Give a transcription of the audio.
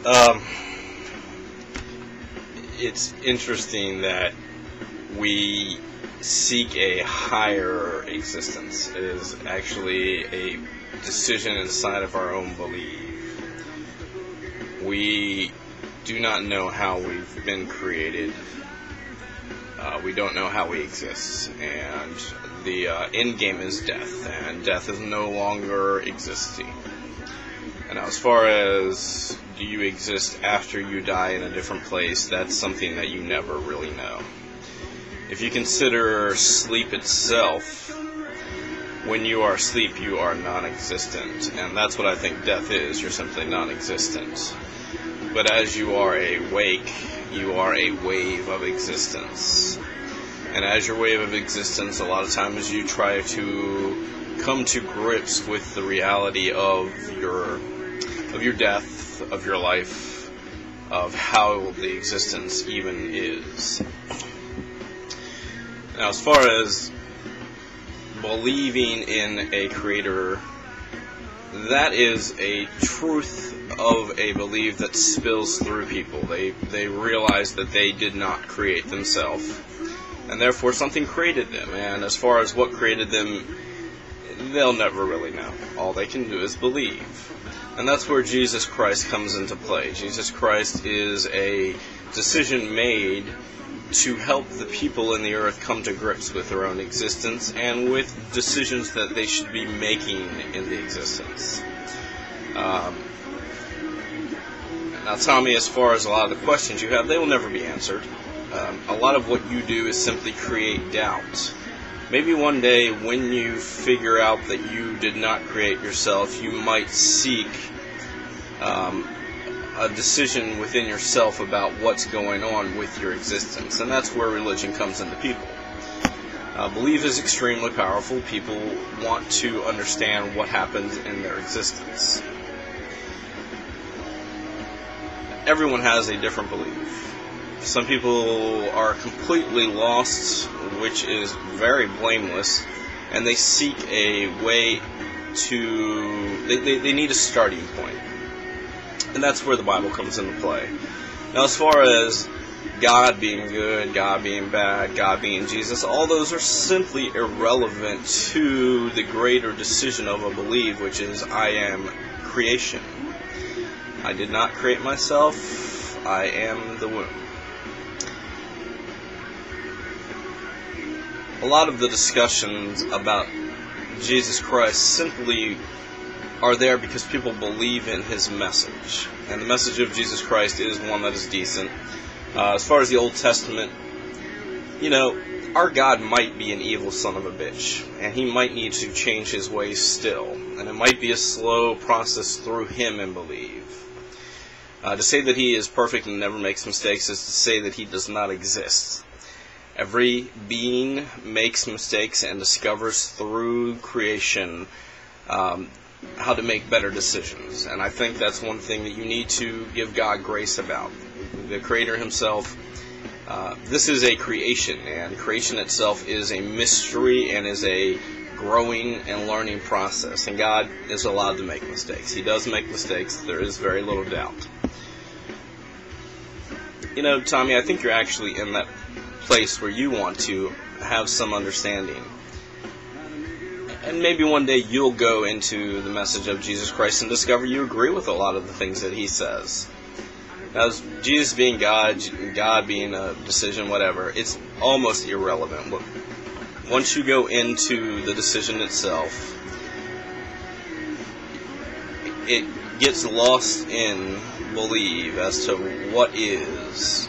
Um, it's interesting that we seek a higher existence. It is actually a decision inside of our own belief. We do not know how we've been created. We don't know how we exist. And the end game is death. And death is no longer existing. And as far as do you exist after you die in a different place, that's something that you never really know. If you consider sleep itself, when you are asleep, you are non-existent. And that's what I think death is. You're simply non-existent. But as you are awake, you are a wave of existence. And as your wave of existence, a lot of times you try to come to grips with the reality of your death, of your life, of how the existence even is. Now, as far as believing in a creator, that is a truth of a belief that spills through people. They realize that they did not create themselves, and therefore something created them. And as far as what created them, they'll never really know. All they can do is believe. And that's where Jesus Christ comes into play. Jesus Christ is a decision made to help the people in the earth come to grips with their own existence and with decisions that they should be making in the existence. Now, Tommy, as far as a lot of the questions you have, they will never be answered. A lot of what you do is simply create doubt. Maybe one day when you figure out that you did not create yourself, you might seek a decision within yourself about what's going on with your existence. And that's where religion comes into people. Belief is extremely powerful. People want to understand what happens in their existence. Everyone has a different belief. Some people are completely lost, which is very blameless, and they seek a way to... They need a starting point. And that's where the Bible comes into play. Now, as far as God being good, God being bad, God being Jesus, all those are simply irrelevant to the greater decision of a belief, which is I am creation. I did not create myself. I am the womb. A lot of the discussions about Jesus Christ simply are there because people believe in his message. And the message of Jesus Christ is one that is decent. As far as the Old Testament, our God might be an evil son of a bitch, and he might need to change his ways still. And it might be a slow process through him in belief. To say that he is perfect and never makes mistakes is to say that he does not exist. Every being makes mistakes and discovers through creation how to make better decisions. And I think that's one thing that you need to give God grace about. The Creator himself, this is a creation, and creation itself is a mystery and is a growing and learning process. And God is allowed to make mistakes. He does make mistakes. There is very little doubt. Tommy, I think you're actually in that place where you want to have some understanding. And maybe one day you'll go into the message of Jesus Christ and discover you agree with a lot of the things that he says. As Jesus being God, God being a decision, whatever, it's almost irrelevant. Once you go into the decision itself, it gets lost in belief as to what is.